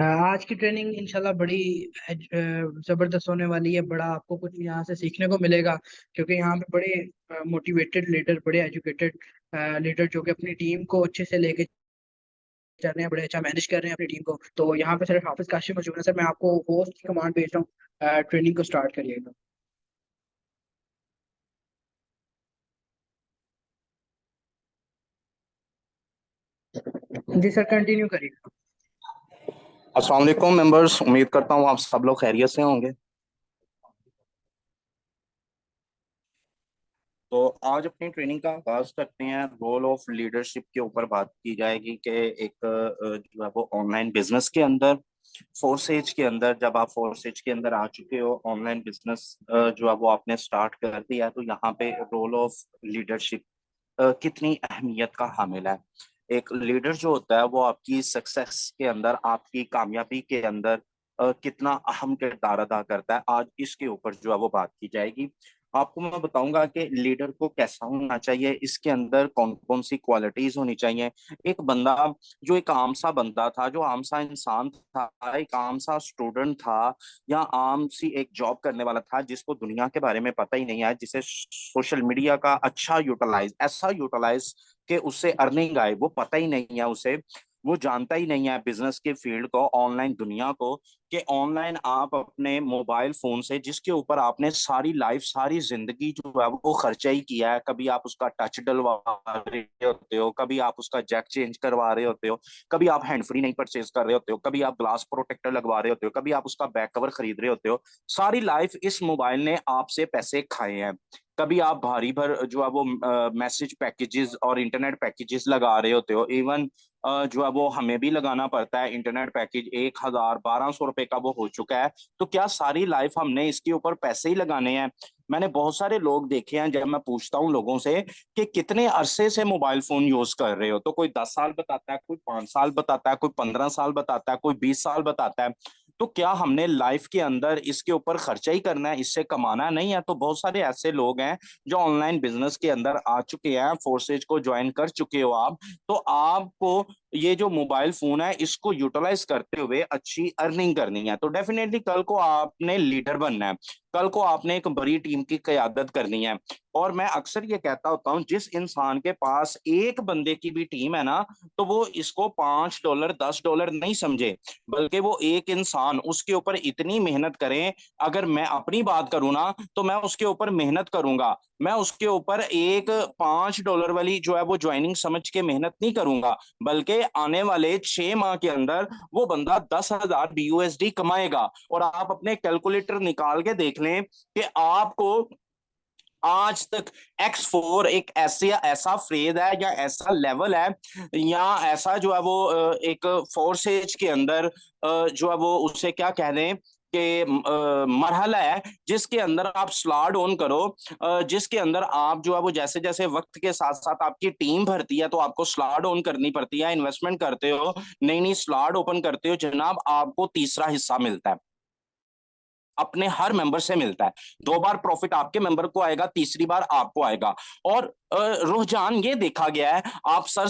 आज की ट्रेनिंग इंशाल्लाह बड़ी जबरदस्त होने वाली है। बड़ा आपको कुछ यहाँ से सीखने को मिलेगा, क्योंकि यहाँ पे बड़े मोटिवेटेड लीडर, बड़े एजुकेटेड लीडर जो कि अपनी टीम को अच्छे से लेके चल रहे हैं, बड़े अच्छा मैनेज कर रहे हैं अपनी टीम को। तो यहाँ पे सर हाफिज काशिम मौजूद है। सर मैं आपको होस्ट की कमांड भेज रहा हूँ, ट्रेनिंग को स्टार्ट करिएगा। जी सर, कंटिन्यू करिएगा। अस्सलाम वालेकुम मेंबर्स, उम्मीद करता हूँ आप सब लोग खैरियत से होंगे। तो आज अपनी ट्रेनिंग का आगाज करते हैं। रोल ऑफ लीडरशिप के ऊपर बात की जाएगी कि एक जो है वो ऑनलाइन बिजनेस के अंदर, फोर्सेज के अंदर, जब आप फोर्सेज के अंदर आ चुके हो, ऑनलाइन बिजनेस जो है वो आपने स्टार्ट कर दिया है, तो यहाँ पे रोल ऑफ लीडरशिप कितनी अहमियत का हामिल है। एक लीडर जो होता है वो आपकी सक्सेस के अंदर, आपकी कामयाबी के अंदर कितना अहम किरदार अदा करता है, आज इसके ऊपर जो है वो बात की जाएगी। आपको मैं बताऊंगा कि लीडर को कैसा होना चाहिए, इसके अंदर कौन कौन सी क्वालिटीज होनी चाहिए। एक बंदा जो एक आम सा बंदा था, जो आम सा इंसान था, एक आम सा स्टूडेंट था, या आम सी एक जॉब करने वाला था, जिसको दुनिया के बारे में पता ही नहीं है, जिसे सोशल मीडिया का अच्छा यूटिलाइज, ऐसा यूटिलाइज कि उससे अर्निंग आए, वो पता ही नहीं है उसे। वो जानता ही नहीं है बिजनेस के फील्ड को, ऑनलाइन दुनिया को, कि ऑनलाइन आप अपने मोबाइल फोन से, जिसके ऊपर आपने सारी लाइफ, सारी जिंदगी जो है वो खर्चा ही किया है, कभी आप उसका टच डलवा रहे होते हो, कभी आप उसका जैक चेंज करवा रहे होते हो, कभी आप हैंड फ्री नहीं परचेज कर रहे होते हो, कभी आप ग्लास प्रोटेक्टर लगवा रहे होते हो, कभी आप उसका बैक कवर खरीद रहे होते हो। सारी लाइफ इस मोबाइल ने आपसे पैसे खाए हैं। कभी आप भारी भर जो है वो मैसेज पैकेजेस और इंटरनेट पैकेजेस लगा रहे होते हो। इवन जो है वो हमें भी लगाना पड़ता है इंटरनेट पैकेज, 1,000 1,200 रुपए का वो हो चुका है। तो क्या सारी लाइफ हमने इसके ऊपर पैसे ही लगाने हैं? मैंने बहुत सारे लोग देखे हैं, जब मैं पूछता हूँ लोगों से कि कितने अरसे से मोबाइल फोन यूज कर रहे हो, तो कोई 10 साल बताता है, कोई 5 साल बताता है, कोई 15 साल बताता है, कोई 20 साल बताता है। तो क्या हमने लाइफ के अंदर इसके ऊपर खर्चा ही करना है, इससे कमाना नहीं है? तो बहुत सारे ऐसे लोग हैं जो ऑनलाइन बिजनेस के अंदर आ चुके हैं, फोर्सेज को ज्वाइन कर चुके हो आप। तो आपको ये जो मोबाइल फोन है, इसको यूटिलाइज करते हुए अच्छी अर्निंग करनी है। तो डेफिनेटली कल को आपने लीडर बनना है, कल को आपने एक बड़ी टीम की क़यादत करनी है। और मैं अक्सर ये कहता होता हूँ, जिस इंसान के पास एक बंदे की भी टीम है ना, तो वो इसको $5 $10 नहीं समझे, बल्कि वो एक इंसान उसके ऊपर इतनी मेहनत करे। अगर मैं अपनी बात करूँ ना, तो मैं उसके ऊपर मेहनत करूंगा। मैं उसके ऊपर एक $5 वाली जो है वो ज्वाइनिंग समझ के मेहनत नहीं करूंगा, बल्कि आने वाले 6 माह के अंदर वो बंदा 10,000 BUSD कमाएगा। और आप अपने कैलकुलेटर निकाल के देख लें कि आपको आज तक X4 एक ऐसे ऐसा फ्रेज है, या ऐसा लेवल है, या ऐसा जो है वो एक फोर्सेज के अंदर जो है वो उसे क्या कह दें कि मरहला है, जिसके अंदर आप स्लॉट ऑन करो, जिसके अंदर आप जो है वो जैसे जैसे वक्त के साथ साथ आपकी टीम भरती है, तो आपको स्लॉट ऑन करनी पड़ती है, इन्वेस्टमेंट करते हो, नई नई स्लॉट ओपन करते हो, जनाब आपको तीसरा हिस्सा मिलता है, अपने हर मेंबर से मिलता है। 2 बार प्रॉफिट आपके मेंबर को आएगा, तीसरी बार आपको आएगा। और रुझान ये देखा गया है, आप सर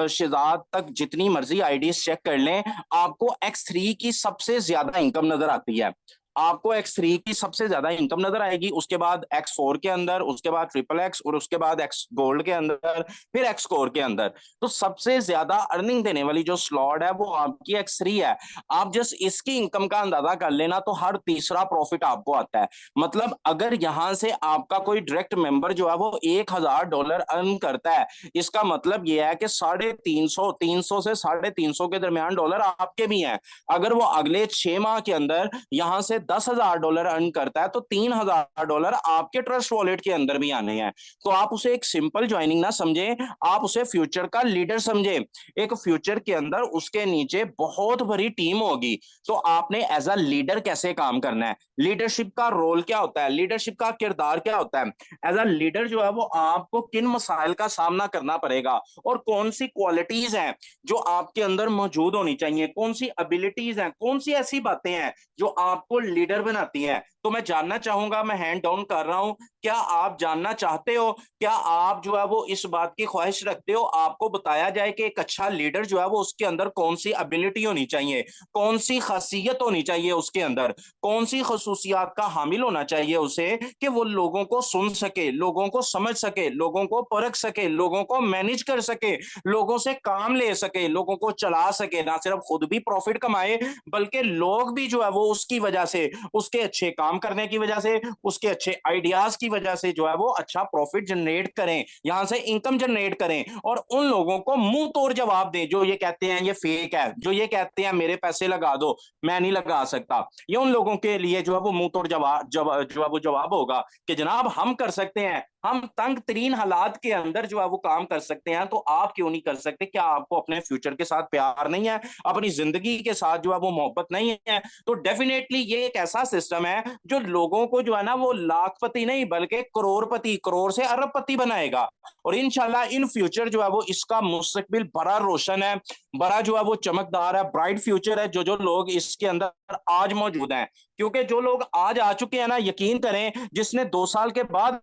शिजात तक जितनी मर्जी आईडीज चेक कर लें, आपको X3 की सबसे ज्यादा इनकम नजर आती है। आपको X3 की सबसे ज्यादा इनकम नजर आएगी, उसके बाद X4 के अंदर, उसके बाद XXX, और उसके बाद X गोल्ड के अंदर, फिर X कोर के अंदर। तो सबसे ज्यादा अर्निंग देने वाली जो स्लॉट है वो आपकी X3 है। आप जस्ट इसकी इनकम का अंदाजा कर लेना, तो हर तीसरा प्रॉफिट आपको आता है। मतलब अगर यहां से आपका कोई डायरेक्ट मेंबर जो है वो $1,000 अर्न करता है, इसका मतलब यह है कि 350, 300 से 350 के दरमियान डॉलर आपके भी हैं। अगर वो अगले 6 माह के अंदर यहां से $10,000 अर्न करता है, तो $3,000 आपके ट्रस्ट वॉलेट के अंदर भी आने हैं। तो आप उसे एक सिंपल ज्वाइनिंग ना समझे, आप उसे फ्यूचर का लीडर समझे। एक फ्यूचर के अंदर उसके नीचे बहुत बड़ी टीम होगी। तो आपने एज अ लीडर कैसे काम करना है, लीडरशिप का रोल क्या होता है, लीडरशिप का किरदार क्या होता है, एज अ लीडर जो है वो आपको किन मसाइल का सामना करना पड़ेगा, और कौन सी क्वालिटीज हैं जो आपके अंदर मौजूद होनी चाहिए, कौन सी एबिलिटीज हैं, कौन सी ऐसी बातें हैं जो आपको लीडर बनाती हैं। तो मैं जानना चाहूंगा, मैं हैंड डाउन कर रहा हूं, क्या आप जानना चाहते हो, क्या आप जो है वो इस बात की ख्वाहिश रखते हो आपको बताया जाए कि एक अच्छा लीडर जो है वो उसके अंदर कौन सी एबिलिटी होनी चाहिए, कौन सी खासियत होनी चाहिए उसके अंदर, कौन सी खसूसियात का हामिल होना चाहिए उसे, कि वो लोगों को सुन सके, लोगों को समझ सके, लोगों को परख सके, लोगों को मैनेज कर सके, लोगों से काम ले सके, लोगों को चला सके, ना सिर्फ खुद भी प्रॉफिट कमाए बल्कि लोग भी जो है वो उसकी वजह से, उसके अच्छे काम करने की वजह से, उसके अच्छे आइडियाज की वजह से जो है वो अच्छा प्रॉफिट जनरेट करें, यहां से इनकम जनरेट करें, और उन लोगों को मुंह तोड़ जवाब दें जो ये कहते हैं ये फेक है, जो ये कहते हैं मेरे पैसे लगा दो, मैं नहीं लगा सकता। ये उन लोगों के लिए जो है वो मुंह तोड़ जो है वो जवाब होगा कि जनाब हम कर सकते हैं, हम तंग तरीन हालात के अंदर जो है वो काम कर सकते हैं, तो आप क्यों नहीं कर सकते? क्या आपको अपने फ्यूचर के साथ प्यार नहीं है, अपनी जिंदगी के साथ जो है वो मोहब्बत नहीं है? तो डेफिनेटली ये एक ऐसा सिस्टम है जो लोगों को जो है ना वो लाखपति नहीं बल्कि करोड़पति, करोड़ से अरबपति बनाएगा। और इंशाल्लाह इन फ्यूचर जो है वो इसका मुस्तकबिल बड़ा रोशन है, बड़ा जो है वो चमकदार है, ब्राइट फ्यूचर है जो जो लोग इसके अंदर आज मौजूद हैं। क्योंकि जो लोग आज आ चुके हैं ना, यकीन करें जिसने 2 साल के बाद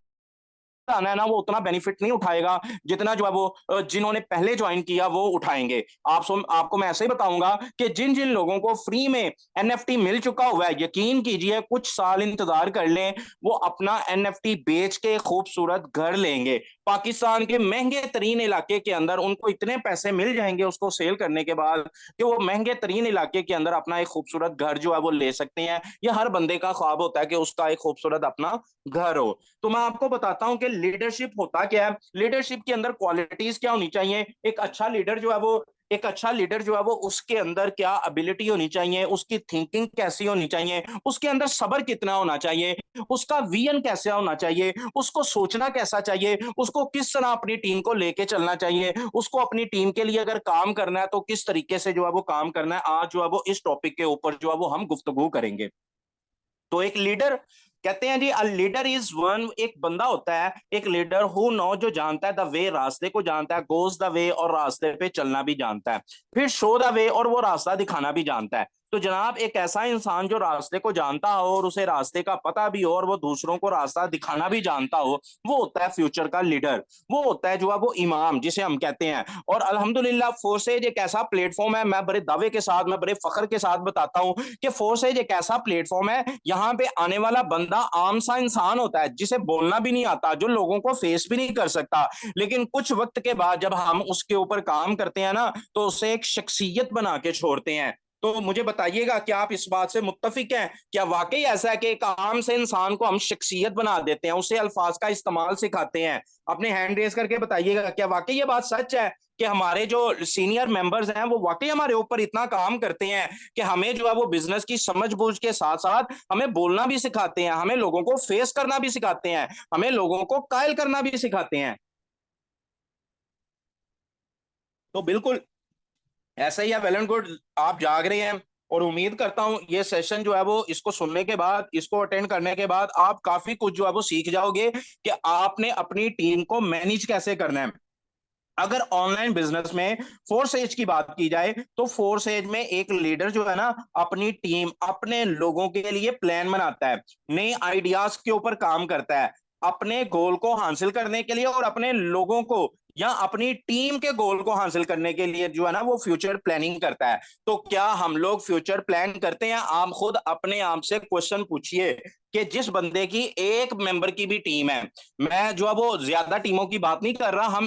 आना है ना वो उतना बेनिफिट नहीं उठाएगा जितना जो है वो जिन्होंने पहले ज्वाइन किया वो उठाएंगे। आपको मैं ऐसे ही बताऊंगा कि जिन जिन लोगों को फ्री में एनएफटी मिल चुका हुआ है, यकीन कीजिए कुछ साल इंतजार कर लें, वो अपना एनएफटी बेच के खूबसूरत घर लेंगे। पाकिस्तान के महंगे तरीन इलाके के अंदर उनको इतने पैसे मिल जाएंगे उसको सेल करने के बाद कि वो महंगे तरीन इलाके के अंदर अपना एक खूबसूरत घर जो है वो ले सकते हैं। यह हर बंदे का ख्वाब होता है कि उसका एक खूबसूरत अपना घर हो। तो मैं आपको बताता हूं कि लीडरशिप होता क्या है, लीडरशिप के अंदर क्वालिटीज क्या होनी चाहिए। एक अच्छा लीडर जो है वो, एक अच्छा लीडर जो है वो उसके अंदर क्या एबिलिटी होनी चाहिए, उसकी थिंकिंग कैसी होनी चाहिए, उसके अंदर सब्र कितना होना चाहिए, उसका विजन कैसा होना चाहिए, उसको सोचना कैसा चाहिए, उसको किस तरह अपनी टीम को लेके चलना चाहिए, उसको अपनी टीम के लिए अगर काम करना है तो किस तरीके से जो है वो काम करना है। आज जो है वो इस टॉपिक के ऊपर जो है वो हम गुफ्तगू करेंगे। तो एक लीडर कहते हैं जी, अ लीडर इज वन, एक बंदा होता है एक लीडर हु नो, जो जानता है द वे, रास्ते को जानता है, गोज द वे, और रास्ते पे चलना भी जानता है, फिर शो द वे, और वो रास्ता दिखाना भी जानता है। तो जनाब एक ऐसा इंसान जो रास्ते को जानता हो और उसे रास्ते का पता भी हो और वो दूसरों को रास्ता दिखाना भी जानता हो, वो होता है फ्यूचर का लीडर। वो होता है जो है वो इमाम जिसे हम कहते हैं। और अल्हम्दुलिल्लाह फोर्सेज एक ऐसा प्लेटफॉर्म है, मैं बड़े दावे के साथ, मैं बड़े फख्र के साथ बताता हूं कि फोर्सेज एक ऐसा प्लेटफॉर्म है, यहाँ पे आने वाला बंदा आम सा इंसान होता है जिसे बोलना भी नहीं आता, जो लोगों को फेस भी नहीं कर सकता, लेकिन कुछ वक्त के बाद जब हम उसके ऊपर काम करते हैं ना तो उसे एक शख्सियत बना के छोड़ते हैं। तो मुझे बताइएगा क्या आप इस बात से मुत्तफिक हैं? क्या वाकई ऐसा है कि एक आम से इंसान को हम शख्सियत बना देते हैं, उसे अल्फाज का इस्तेमाल सिखाते हैं? अपने हैंड रेस करके बताइएगा क्या वाकई ये बात सच है कि हमारे जो सीनियर मेंबर्स हैं वो वाकई हमारे ऊपर इतना काम करते हैं कि हमें जो है वो बिजनेस की समझ बूझ के साथ साथ हमें बोलना भी सिखाते हैं, हमें लोगों को फेस करना भी सिखाते हैं, हमें लोगों को कायल करना भी सिखाते हैं? तो बिल्कुल ऐसा ही है, वेल एंड गुड, आप जाग रहे हैं। और उम्मीद करता हूं ये सेशन जो है वो इसको सुनने के बाद, इसको अटेंड करने के बाद आप काफी कुछ जो है वो सीख जाओगे कि आपने अपनी टीम को मैनेज कैसे करना है। अगर ऑनलाइन बिजनेस में फोर्स एज की बात की जाए तो फोर्स एज में एक लीडर जो है ना अपनी टीम, अपने लोगों के लिए प्लान बनाता है, नए आइडियाज के ऊपर काम करता है, अपने गोल को हासिल करने के लिए और अपने लोगों को या अपनी टीम के गोल को हासिल करने के लिए जो है ना वो फ्यूचर प्लानिंग करता है। तो क्या हम लोग फ्यूचर प्लान करते हैं? आप खुद अपने आप से क्वेश्चन पूछिए कि जिस बंदे की एक मेंबर की भी टीम है, मैं जो है वो ज्यादा टीमों की बात नहीं कर रहा,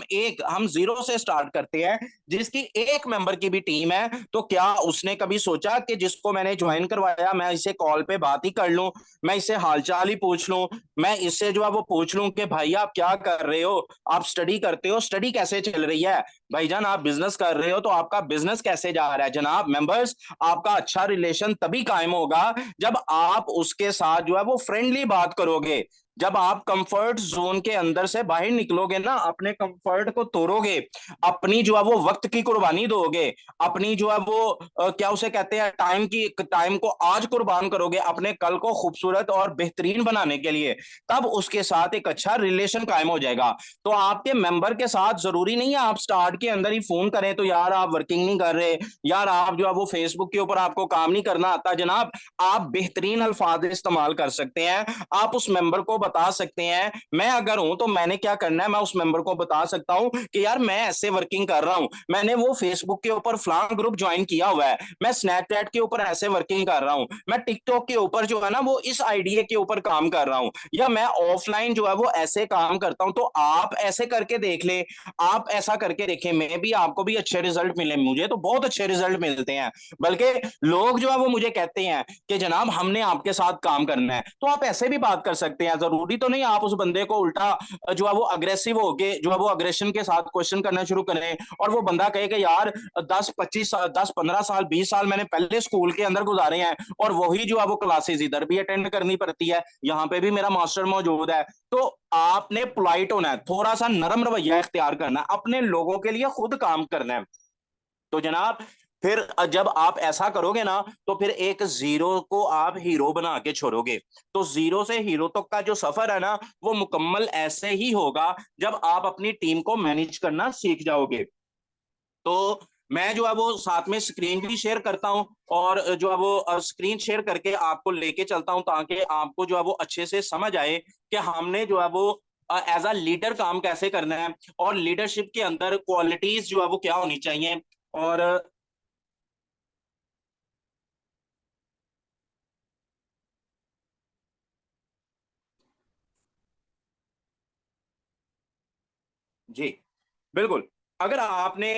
हम जीरो से स्टार्ट करते हैं, जिसकी एक मेंबर की भी टीम है, तो क्या उसने कभी सोचा कि जिसको मैंने ज्वाइन करवाया मैं इसे कॉल पे बात ही कर लूं, मैं इससे हालचाल ही पूछ लूं, मैं इससे जो है वो पूछ लूं कि भाई आप क्या कर रहे हो, आप स्टडी करते हो, स्टडी कैसे चल रही है, भाईजान आप बिजनेस कर रहे हो तो आपका बिजनेस कैसे जा रहा है? जनाब मेंबर्स, आपका अच्छा रिलेशन तभी कायम होगा जब आप उसके साथ जो है वो फ्रेंडली बात करोगे। जब आप कंफर्ट जोन के अंदर से बाहर निकलोगे ना, अपने कंफर्ट को तोड़ोगे, अपनी जो है वो वक्त की कुर्बानी दोगे, अपनी जो है वो क्या उसे कहते हैं, टाइम को आज कुर्बान करोगे अपने कल को खूबसूरत और बेहतरीन बनाने के लिए, तब उसके साथ एक अच्छा रिलेशन कायम हो जाएगा। तो आपके मेंबर के साथ जरूरी नहीं है आप स्टार्ट के अंदर ही फोन करें तो यार आप वर्किंग नहीं कर रहे, यार आप जो है वो फेसबुक के ऊपर आपको काम नहीं करना आता। जनाब, आप बेहतरीन अल्फाज इस्तेमाल कर सकते हैं, आप उस मेंबर को बता सकते हैं, मैं अगर हूं तो मैंने क्या करना है, मैं उस मेंबर को बता सकता हूं कि यार मैं ऐसे वर्किंग कर रहा हूं, मैंने वो फेसबुक के ऊपर फलां ग्रुप ज्वाइन किया हुआ है, मैं स्नैपचैट के ऊपर ऐसे वर्किंग कर रहा हूं, मैं टिकटॉक के ऊपर जो है ना वो इस आइडिया के ऊपर काम कर रहा हूं, या मैं ऑफलाइन जो है वो ऐसे काम करता हूं। तो आप ऐसे करके देख ले, आप ऐसा करके देखें, मैं भी आपको भी अच्छे रिजल्ट मिले, मुझे तो बहुत अच्छे रिजल्ट मिलते हैं, बल्कि लोग जो है वो मुझे कहते हैं कि जनाब हमने आपके साथ काम करना है। तो आप ऐसे भी बात कर सकते हैं, जरूरी तो नहीं आप उस बंदे को उल्टा जो है वो अग्रेसिव होके जो है वो अग्रेशन के साथ क्वेश्चन करना शुरू करें, और वो बंदा कहे कि यार 10-25 साल 10-15 साल 20 साल मैंने पहले स्कूल के अंदर गुजारे हैं और वही जो है वो क्लासेस इधर भी अटेंड करनी पड़ती है, यहाँ पे भी मेरा मास्टर मौजूद है। तो आपने पोलाइट होना है, थोड़ा सा नरम रवैया इख्तियार करना है, अपने लोगों के लिए खुद काम करना है। तो जनाब, फिर जब आप ऐसा करोगे ना तो फिर एक जीरो को आप हीरो बना के छोड़ोगे। तो जीरो से हीरो तक का जो सफर है ना वो मुकम्मल ऐसे ही होगा जब आप अपनी टीम को मैनेज करना सीख जाओगे। तो मैं जो है वो साथ में स्क्रीन भी शेयर करता हूँ, और जो है वो स्क्रीन शेयर करके आपको लेके चलता हूँ ताकि आपको जो है वो अच्छे से समझ आए कि हमने जो है वो एज अ लीडर काम कैसे करना है, और लीडरशिप के अंदर क्वालिटीज जो है वो क्या होनी चाहिए। और जी बिल्कुल, अगर आपने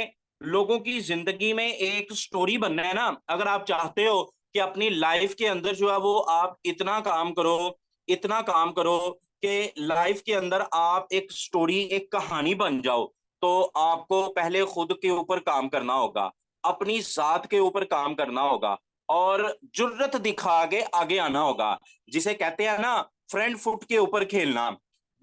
लोगों की जिंदगी में एक स्टोरी बनना है ना, अगर आप चाहते हो कि अपनी लाइफ के अंदर जो है वो आप इतना काम करो, इतना काम करो कि लाइफ के अंदर आप एक स्टोरी एक कहानी बन जाओ, तो आपको पहले खुद के ऊपर काम करना होगा, अपनी जात के ऊपर काम करना होगा, और जुर्रत दिखा के आगे आना होगा, जिसे कहते हैं ना फ्रंट फुट के ऊपर खेलना।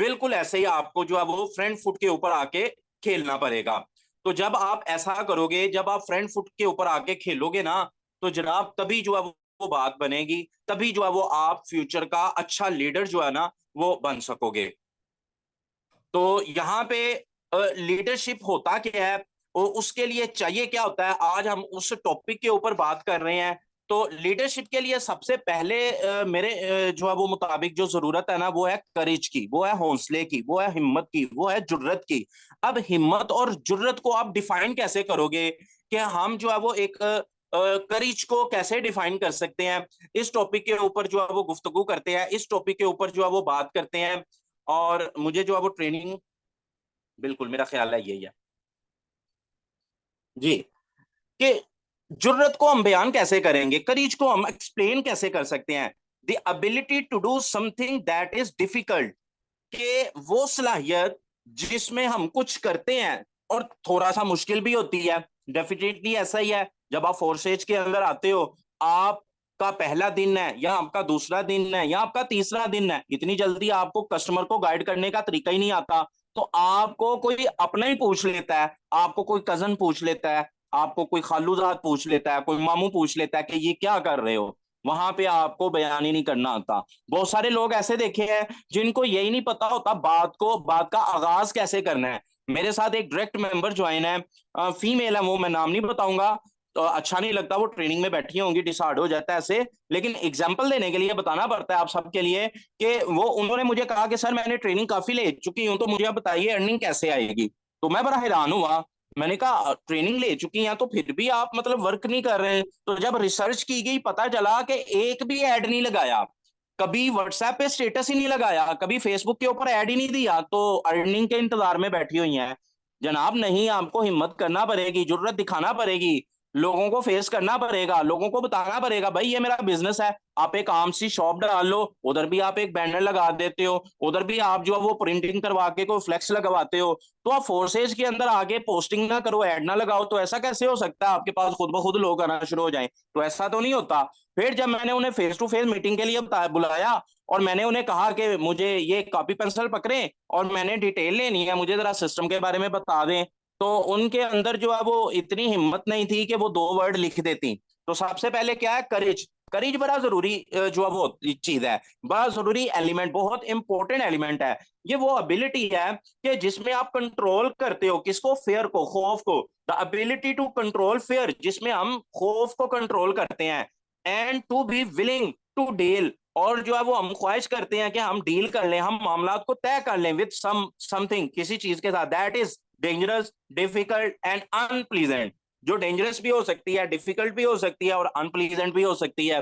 बिल्कुल ऐसे ही आपको जो है वो फ्रंट फुट के ऊपर आके खेलना पड़ेगा। तो जब आप ऐसा करोगे, जब आप फ्रंट फुट के ऊपर आके खेलोगे ना, तो जनाब तभी जो है वो बात बनेगी, तभी जो है वो आप फ्यूचर का अच्छा लीडर जो है ना वो बन सकोगे। तो यहाँ पे लीडरशिप होता क्या है और उसके लिए चाहिए क्या होता है, आज हम उस टॉपिक के ऊपर बात कर रहे हैं। तो लीडरशिप के लिए सबसे पहले मेरे जो है वो मुताबिक जो जरूरत है ना वो है करेज की, वो है हौसले की, वो है हिम्मत की, वो है जुर्रत की। अब हिम्मत और जुर्रत को आप डिफाइन कैसे करोगे, कि हम जो है वो एक करेज को कैसे डिफाइन कर सकते हैं, इस टॉपिक के ऊपर जो है वो गुफ्तगू करते हैं, इस टॉपिक के ऊपर जो है वो बात करते हैं। और मुझे जो है वो ट्रेनिंग, बिल्कुल मेरा ख्याल है यही है जी, कि जुर्रत को हम बयान कैसे करेंगे, करीज को हम एक्सप्लेन कैसे कर सकते हैं। The ability to do something that is difficult, कि वो सलाहियत जिसमें हम कुछ करते हैं और थोड़ा सा मुश्किल भी होती है। डेफिनेटली ऐसा ही है, जब आप फोर्सेज के अंदर आते हो, आपका पहला दिन है या आपका दूसरा दिन है या आपका तीसरा दिन है, इतनी जल्दी आपको कस्टमर को गाइड करने का तरीका ही नहीं आता, तो आपको कोई अपना ही पूछ लेता है, आपको कोई कजन पूछ लेता है, आपको कोई खालूजाद पूछ लेता है, कोई मामू पूछ लेता है कि ये क्या कर रहे हो, वहां पे आपको बयान ही नहीं करना आता। बहुत सारे लोग ऐसे देखे हैं जिनको यही नहीं पता होता बात का आगाज कैसे करना है। मेरे साथ एक डायरेक्ट मेंबर ज्वाइन है, फीमेल है, वो मैं नाम नहीं बताऊंगा, तो अच्छा नहीं लगता, वो ट्रेनिंग में बैठी होंगी, डिसाइड हो जाता है ऐसे, लेकिन एग्जाम्पल देने के लिए बताना पड़ता है आप सबके लिए, कि वो उन्होंने मुझे कहा कि सर मैंने ट्रेनिंग काफी ले चुकी हूँ, तो मुझे आप बताइए अर्निंग कैसे आएगी। तो मैं बड़ा हैरान हुआ, मैंने कहा ट्रेनिंग ले चुकी हैं तो फिर भी आप मतलब वर्क नहीं कर रहे हैं। तो जब रिसर्च की गई पता चला कि एक भी ऐड नहीं लगाया, कभी व्हाट्सएप पे स्टेटस ही नहीं लगाया, कभी फेसबुक के ऊपर ऐड ही नहीं दिया, तो अर्निंग के इंतजार में बैठी हुई हैं। जनाब नहीं, आपको हिम्मत करना पड़ेगी, जरूरत दिखाना पड़ेगी। लोगों को फेस करना पड़ेगा, लोगों को बताना पड़ेगा भाई ये मेरा बिजनेस है। आप एक आम सी शॉप डाल लो, उधर भी आप एक बैनर लगा देते हो, उधर भी आप जो है वो प्रिंटिंग करवा के कोई फ्लेक्स लगवाते हो, तो आप फोर्सेज के अंदर आगे पोस्टिंग ना करो, ऐड ना लगाओ, तो ऐसा कैसे हो सकता है आपके पास खुद ब खुद लोग आना शुरू हो जाएं? तो ऐसा तो नहीं होता। फिर जब मैंने उन्हें फेस टू फेस मीटिंग के लिए बुलाया और मैंने उन्हें कहा कि मुझे ये कॉपी पेंसिल पकड़े और मैंने डिटेल लेनी है, मुझे जरा सिस्टम के बारे में बता दें, तो उनके अंदर जो है वो इतनी हिम्मत नहीं थी कि वो 2 वर्ड लिख देती। तो सबसे पहले क्या है, करेज। करेज बड़ा जरूरी जो है वो चीज है, बड़ा जरूरी एलिमेंट, बहुत इंपॉर्टेंट एलिमेंट है। ये वो एबिलिटी है कि जिसमें आप कंट्रोल करते हो किसको, फेयर को, खौफ को। The ability to control fear, जिसमें हम खौफ को कंट्रोल करते हैं। And to be willing to deal, और जो है वो हम ख्वाहिश करते हैं कि हम डील कर लें, हम मामला को तय कर लें विद समथिंग, किसी चीज के साथ। That is dangerous, difficult and unpleasant. जो डेंजरस भी हो सकती है, डिफिकल्ट भी हो सकती है और अनप्लीजेंट भी हो सकती है।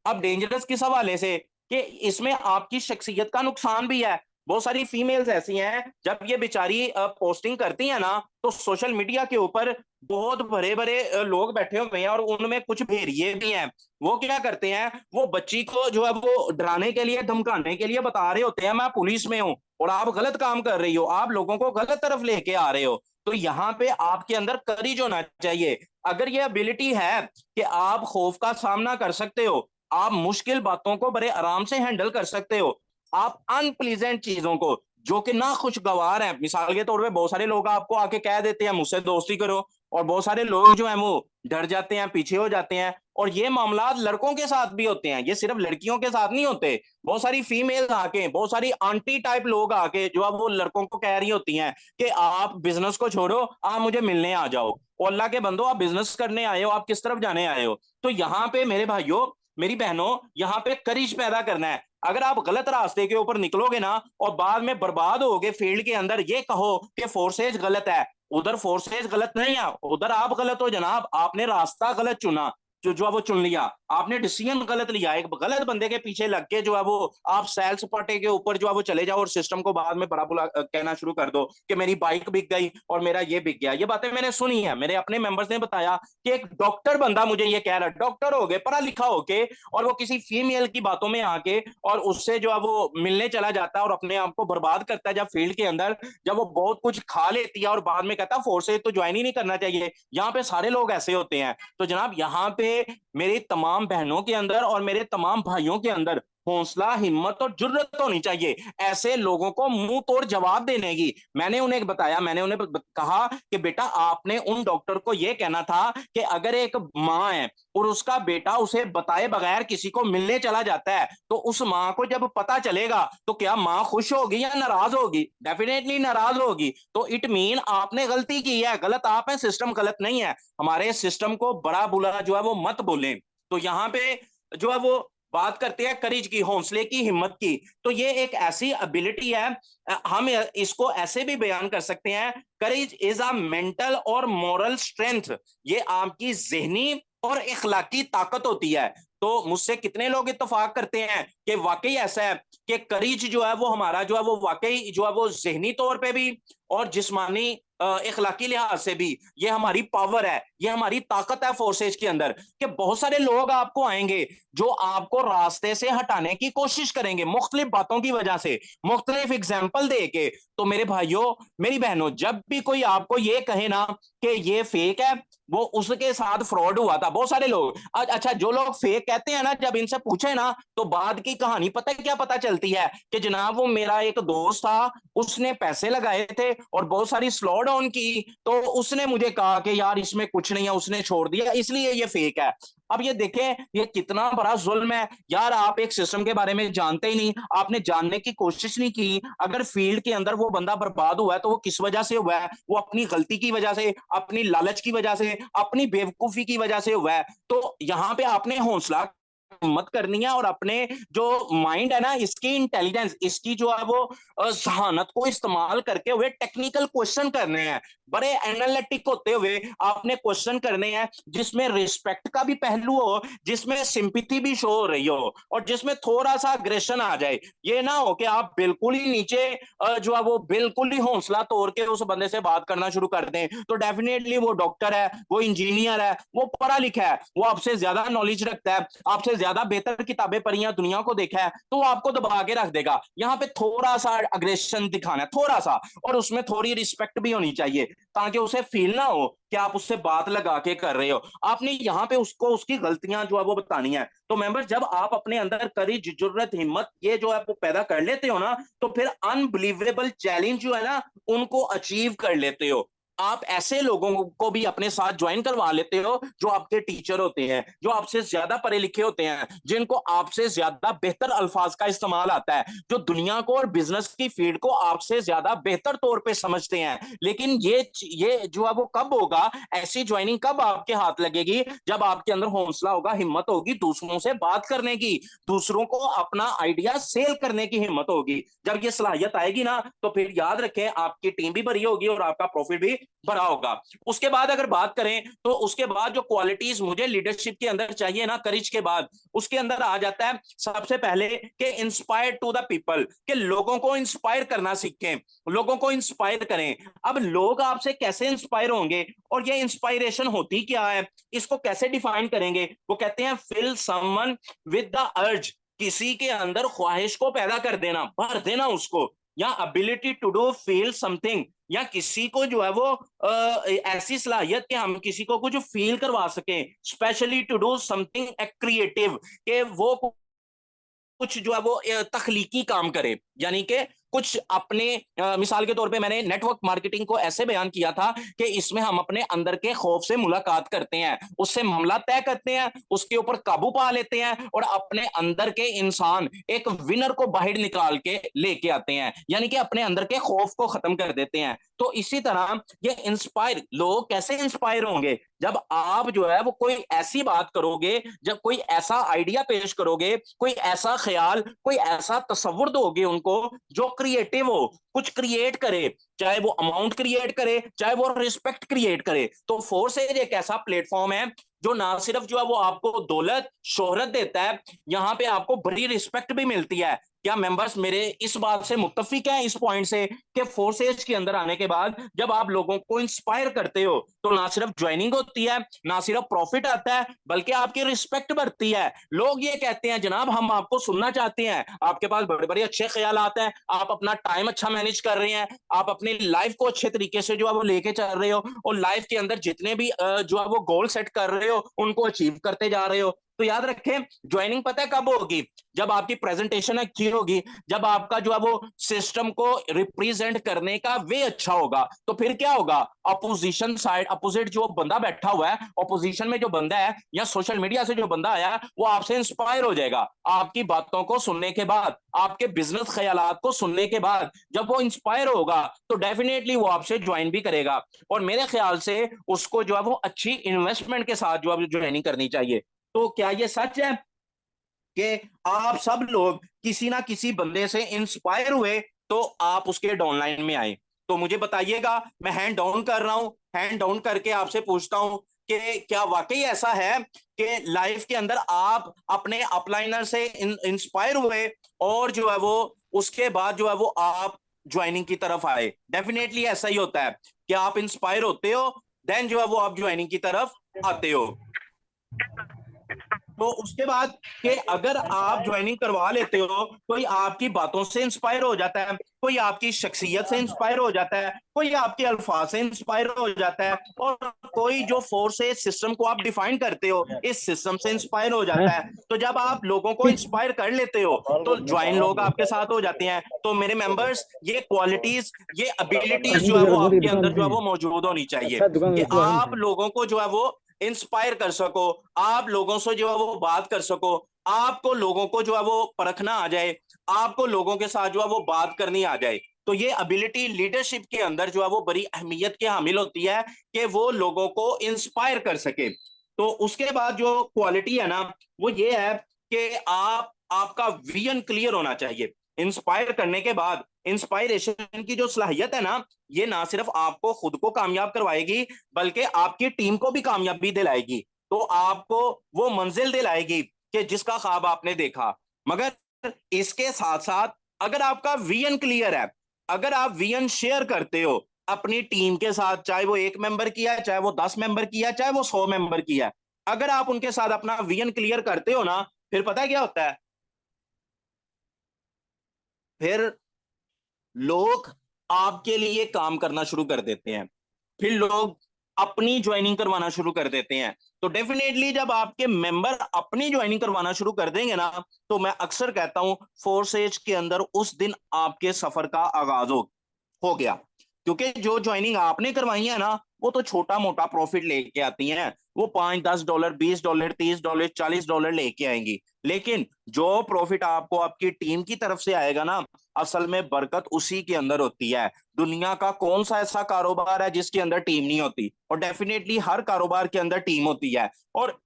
अब डेंजरस किस हवाले से कि इसमें आपकी शख्सियत का नुकसान भी है। बहुत सारी फीमेल्स ऐसी हैं, जब ये बेचारी पोस्टिंग करती है ना, तो सोशल मीडिया के ऊपर बहुत बड़े बड़े लोग बैठे हुए हैं और उनमें कुछ भेड़िए भी हैं। वो क्या करते हैं, वो बच्ची को जो है वो डराने के लिए, धमकाने के लिए बता रहे होते हैं मैं पुलिस में हूं और आप गलत काम कर रही हो, आप लोगों को गलत तरफ लेके आ रहे हो। तो यहाँ पे आपके अंदर करेज होना चाहिए। अगर ये एबिलिटी है कि आप खौफ का सामना कर सकते हो, आप मुश्किल बातों को बड़े आराम से हैंडल कर सकते हो, आप अनप्लीजेंट चीजों को जो कि ना खुशगवार है, मिसाल के तौर पे बहुत सारे लोग आपको आके कह देते हैं मुझसे दोस्ती करो, और बहुत सारे लोग जो है वो डर जाते हैं, पीछे हो जाते हैं। और ये मामला लड़कों के साथ भी होते हैं, ये सिर्फ लड़कियों के साथ नहीं होते। बहुत सारी फीमेल आके, बहुत सारी आंटी टाइप लोग आके जो है वो लड़कों को कह रही होती हैं कि आप बिजनेस को छोड़ो, आप मुझे मिलने आ जाओ। और अल्लाह के बंदो, आप बिजनेस करने आए हो, आप किस तरफ जाने आए हो? तो यहाँ पे मेरे भाइयों, मेरी बहनों, यहाँ पे करिश पैदा करना है। अगर आप गलत रास्ते के ऊपर निकलोगे ना और बाद में बर्बाद होगे फील्ड के अंदर, ये कहो कि फोर्सेज गलत है, उधर फोर्सेज गलत नहीं है, उधर आप गलत हो जनाब, आपने रास्ता गलत चुना, जो है वो चुन लिया, आपने डिसीजन गलत लिया, एक गलत बंदे के पीछे लग के जो है वो आप सैल सपाटे के ऊपर जो है वो चले जाओ और सिस्टम को बाद में बड़ा बुला कहना शुरू कर दो कि मेरी बाइक बिक गई और मेरा ये बिक गया। ये बातें मैंने सुनी है, मेरे अपने मेंबर्स ने बताया कि एक डॉक्टर बंदा मुझे ये कह रहा है, डॉक्टर हो गए, पढ़ा लिखा होके, और वो किसी फीमेल की बातों में आके और उससे जो है वो मिलने चला जाता है और अपने आप को बर्बाद करता है। जब फील्ड के अंदर जब वो बहुत कुछ खा लेती है और बाद में कहता है फोर्सेज तो ज्वाइन ही नहीं करना चाहिए। यहाँ पे सारे लोग ऐसे होते हैं। तो जनाब यहाँ पे मेरी तमाम बहनों के अंदर और मेरे तमाम भाइयों के अंदर हौसला, हिम्मत और जुर्रत होनी चाहिए ऐसे लोगों को मुंह तोड़ जवाब देने की। मैंने उन्हें बताया, मैंने उन्हें कहा कि बेटा आपने उन डॉक्टर को यह कहना था कि अगर एक माँ है और उसका बेटा उसे बताए बगैर किसी को मिलने चला जाता है, तो उस माँ को जब पता चलेगा तो क्या माँ खुश होगी या नाराज होगी? डेफिनेटली नाराज होगी। तो इट मीन आपने गलती की है, गलत आप है, सिस्टम गलत नहीं है। हमारे सिस्टम को बड़ा बुरा जो है वो मत बोलें। तो यहाँ पे जो है वो बात करते हैं करेज की, हौसले की, हिम्मत की। तो ये एक ऐसी एबिलिटी है, हम इसको ऐसे भी बयान कर सकते हैं, करेज इज अ मेंटल और मॉरल स्ट्रेंथ। ये आपकी जहनी और इखलाकी ताकत होती है। तो मुझसे कितने लोग इत्तेफाक करते हैं कि वाकई ऐसा है कि करेज जो है वो हमारा जो है वो वाकई जो है वो जहनी तौर पे भी और जिस्मानी इखलाकी लिहाज से भी ये हमारी पावर है, ये हमारी ताकत है फोर्सेज के अंदर। कि बहुत सारे लोग आपको आएंगे जो आपको रास्ते से हटाने की कोशिश करेंगे मुख्तलिफ बातों की वजह से, मुख्तलिफ एग्जाम्पल दे के। तो मेरे भाइयों, मेरी बहनों, जब भी कोई आपको ये कहे ना कि ये फेक है, वो उसके साथ फ्रॉड हुआ था। बहुत सारे लोग, अच्छा जो लोग फेक कहते हैं ना, जब इनसे पूछे ना तो बाद की कहानी पता है क्या पता चलती है कि जनाब वो मेरा एक दोस्त था, उसने पैसे लगाए थे और बहुत सारी स्लॉट ऑन की, तो उसने मुझे कहा कि यार इसमें कुछ नहीं है, उसने छोड़ दिया, इसलिए ये फेक है। अब ये देखें ये कितना बड़ा जुल्म है यार। आप एक सिस्टम के बारे में जानते ही नहीं, आपने जानने की कोशिश नहीं की। अगर फील्ड के अंदर वो बंदा बर्बाद हुआ है तो वो किस वजह से हुआ है? वो अपनी गलती की वजह से, अपनी लालच की वजह से, अपनी बेवकूफी की वजह से हुआ है। तो यहाँ पे आपने हौसला हिम्मत करनी है और अपने जो माइंड है ना, इसकी इंटेलिजेंस, इसकी जो है वो जहानत को इस्तेमाल करके हुए टेक्निकल क्वेश्चन करने हैं। बड़े एनालिटिक होते हुए आपने क्वेश्चन करने हैं, जिसमें रिस्पेक्ट का भी पहलू हो, जिसमें सिंपैथी भी शो हो रही हो, और जिसमें थोड़ा सा अग्रेशन आ जाए। ये ना हो कि आप बिल्कुल ही नीचे जो है वो बिल्कुल ही हौसला तोड़ के उस बंदे से बात करना शुरू कर दें। तो डेफिनेटली वो डॉक्टर है, वो इंजीनियर है, वो पढ़ा लिखा है, वो आपसे ज्यादा नॉलेज रखता है, आपसे ज्यादा बेहतर किताबें पढ़ी हैं, दुनिया को देखा है, तो वो आपको दबा के रख देगा। यहाँ पे थोड़ा सा अग्रेशन दिखाना है, थोड़ा सा, और उसमें थोड़ी रिस्पेक्ट भी होनी चाहिए, ताकि उसे फील ना हो कि आप उससे बात लगा के कर रहे हो। आपने यहाँ पे उसको उसकी गलतियां जो है वो बतानी है। तो मेंबर, जब आप अपने अंदर करेज, जुर्रत, हिम्मत ये जो है वो पैदा कर लेते हो ना, तो फिर अनबिलीवेबल चैलेंज जो है ना, उनको अचीव कर लेते हो। आप ऐसे लोगों को भी अपने साथ ज्वाइन करवा लेते हो जो आपके टीचर होते हैं, जो आपसे ज्यादा पढ़े लिखे होते हैं, जिनको आपसे ज्यादा बेहतर अल्फाज का इस्तेमाल आता है, जो दुनिया को और बिजनेस की फील्ड को आपसे ज्यादा बेहतर तौर पे समझते हैं। लेकिन ये जो है वो कब होगा, ऐसी ज्वाइनिंग कब आपके हाथ लगेगी, जब आपके अंदर हौसला होगा, हिम्मत होगी दूसरों से बात करने की, दूसरों को अपना आइडिया सेल करने की हिम्मत होगी। जब ये सलाहियत आएगी ना, तो फिर याद रखें, आपकी टीम भी बड़ी होगी और आपका प्रॉफिट भी बड़ा होगा। उसके बाद अगर बात करें, तो उसके बाद जो क्वालिटीज मुझे लीडरशिप के अंदर चाहिए ना, करेज के बाद उसके अंदर आ जाता है सबसे पहले कि इंस्पायर टू द पीपल, कि लोगों को इंस्पायर करना सीखें, लोगों को इंस्पायर करें। अब लोग आपसे कैसे इंस्पायर होंगे, और ये इंस्पायरेशन होती क्या है, इसको कैसे डिफाइन करेंगे? वो कहते हैं fill someone with the urge, किसी के अंदर ख्वाहिश को पैदा कर देना, भर देना उसको, या ability to do feel something, या किसी को जो है वो ऐसी सलाहियत कि हम किसी को कुछ फील करवा सकें, specially to do something creative, कि वो कुछ जो है वो तख्लीकी काम करे, यानी कि कुछ अपने मिसाल के तौर पे मैंने नेटवर्क मार्केटिंग को ऐसे बयान किया था कि इसमें हम अपने अंदर के खौफ से मुलाकात करते हैं, उससे मामला तय करते हैं, उसके ऊपर काबू पा लेते हैं, और अपने अंदर के इंसान एक विनर को बाहर निकाल के लेके आते हैं, यानी कि अपने अंदर के खौफ को खत्म कर देते हैं। तो इसी तरह ये इंस्पायर, लोग कैसे इंस्पायर होंगे, जब आप जो है वो कोई ऐसी बात करोगे, जब कोई ऐसा आइडिया पेश करोगे, कोई ऐसा ख्याल, कोई ऐसा तस्वुर दोगे उनको जो क्रिएटिव हो, कुछ क्रिएट करे, चाहे वो अमाउंट क्रिएट करे, चाहे वो रिस्पेक्ट क्रिएट करे। तो फोर्स एज एक ऐसा प्लेटफॉर्म है जो ना सिर्फ जो है वो आपको दौलत, शोहरत देता है, यहाँ पे आपको बड़ी रिस्पेक्ट भी मिलती है। क्या मेंबर्स मेरे इस बात से मुत्तफिक हैं, इस पॉइंट से, कि फोर्सेज के अंदर आने के बाद जब आप लोगों को इंस्पायर करते हो, तो ना सिर्फ ज्वाइनिंग होती है, ना सिर्फ प्रॉफिट आता है, बल्कि आपकी रिस्पेक्ट बढ़ती है। लोग ये कहते हैं, जनाब हम आपको सुनना चाहते हैं, आपके पास बड़े बड़े अच्छे ख्याल आते हैं, आप अपना टाइम अच्छा मैनेज कर रहे हैं, आप अपनी लाइफ को अच्छे तरीके से जो है वो लेके चल रहे हो, और लाइफ के अंदर जितने भी जो है वो गोल सेट कर रहे हो उनको अचीव करते जा रहे हो। तो याद रखें, ज्वाइनिंग पता है कब होगी, जब आपकी प्रेजेंटेशन अच्छी होगी, जब आपका जो है वो सिस्टम को रिप्रेजेंट करने का वे अच्छा होगा। तो फिर क्या होगा, अपोजिशन साइड, अपोजिट जो बंदा बैठा हुआ है, अपोजिशन में जो बंदा है, या सोशल मीडिया से जो बंदा आया, वो आपसे इंस्पायर हो जाएगा। आपकी बातों को सुनने के बाद, आपके बिजनेस ख्यालात को सुनने के बाद, जब वो इंस्पायर होगा, तो डेफिनेटली वो आपसे ज्वाइन भी करेगा, और मेरे ख्याल से उसको जो है वो अच्छी इन्वेस्टमेंट के साथ जो है ज्वाइनिंग करनी चाहिए। तो क्या ये सच है कि आप सब लोग किसी ना किसी बंदे से इंस्पायर हुए तो आप उसके डाउनलाइन में आए? तो मुझे बताइएगा, मैं हैंड डाउन कर रहा हूं, हैंड डाउन करके आपसे पूछता हूं कि क्या वाकई ऐसा है कि लाइफ के अंदर आप अपने अपलाइनर से इंस्पायर हुए, और जो है वो उसके बाद जो है वो आप ज्वाइनिंग की तरफ आए? डेफिनेटली ऐसा ही होता है कि आप इंस्पायर होते हो, देन जो है वो आप ज्वाइनिंग की तरफ आते हो। तो उसके बाद कि अगर आप ज्वाइनिंग करवा लेते हो, कोई आपकी बातों से इंस्पायर हो जाता है, कोई आपकी शख्सियत से इंस्पायर हो जाता है, कोई आपके अल्फाज से इंस्पायर हो जाता है, और कोई जो फोर्स है सिस्टम को आप डिफाइन करते हो, इस सिस्टम से इंस्पायर हो जाता है। तो जब आप लोगों को इंस्पायर कर लेते हो, तो ज्वाइन लोग आपके साथ हो जाते हैं। तो मेरे मेंबर्स, ये क्वालिटीज, ये एबिलिटीज जो है वो आपके अंदर जो है वो मौजूद होनी चाहिए, कि आप लोगों को जो है वो इंस्पायर कर सको, आप लोगों से जो है वो बात कर सको, आपको लोगों को जो है वो परखना आ जाए, आपको लोगों के साथ जो है वो बात करनी आ जाए। तो ये एबिलिटी लीडरशिप के अंदर जो है वो बड़ी अहमियत की हामिल होती है, कि वो लोगों को इंस्पायर कर सके। तो उसके बाद जो क्वालिटी है ना, वो ये है कि आपका विजन क्लियर होना चाहिए। इंस्पायर करने के बाद इंस्पायरेशन की जो सलाहियत है ना, ये ना सिर्फ आपको खुद को कामयाब करवाएगी बल्कि आपकी टीम को भी कामयाबी दिलाएगी। तो आपको वो मंजिल दिलाएगी कि जिसका ख्वाब आपने देखा। मगर इसके साथ साथ अगर आपका विजन क्लियर है, अगर आप विजन शेयर करते हो अपनी टीम के साथ, चाहे वो 1 मेंबर किया है, चाहे वो 10 मेंबर किया है, चाहे वो 100 मेंबर किया है, अगर आप उनके साथ अपना विजन क्लियर करते हो ना, फिर पता है क्या होता है? फिर लोग आपके लिए काम करना शुरू कर देते हैं, फिर लोग अपनी ज्वाइनिंग करवाना शुरू कर देते हैं। तो डेफिनेटली जब आपके मेंबर अपनी ज्वाइनिंग करवाना शुरू कर देंगे ना, तो मैं अक्सर कहता हूं फोर्स एज के अंदर उस दिन आपके सफर का आगाज हो गया। क्योंकि जो ज्वाइनिंग आपने करवाई है ना, वो तो छोटा मोटा प्रॉफिट लेके आती हैं, वो $5, $10, $20, $30, $40 लेके आएंगी। लेकिन जो प्रॉफिट आपको आपकी टीम की तरफ से आएगा ना, असल में बरकत उसी के अंदर होती है। दुनिया का कौन सा ऐसा कारोबार है जिसके अंदर टीम नहीं होती? और डेफिनेटली हर कारोबार के अंदर टीम होती है, और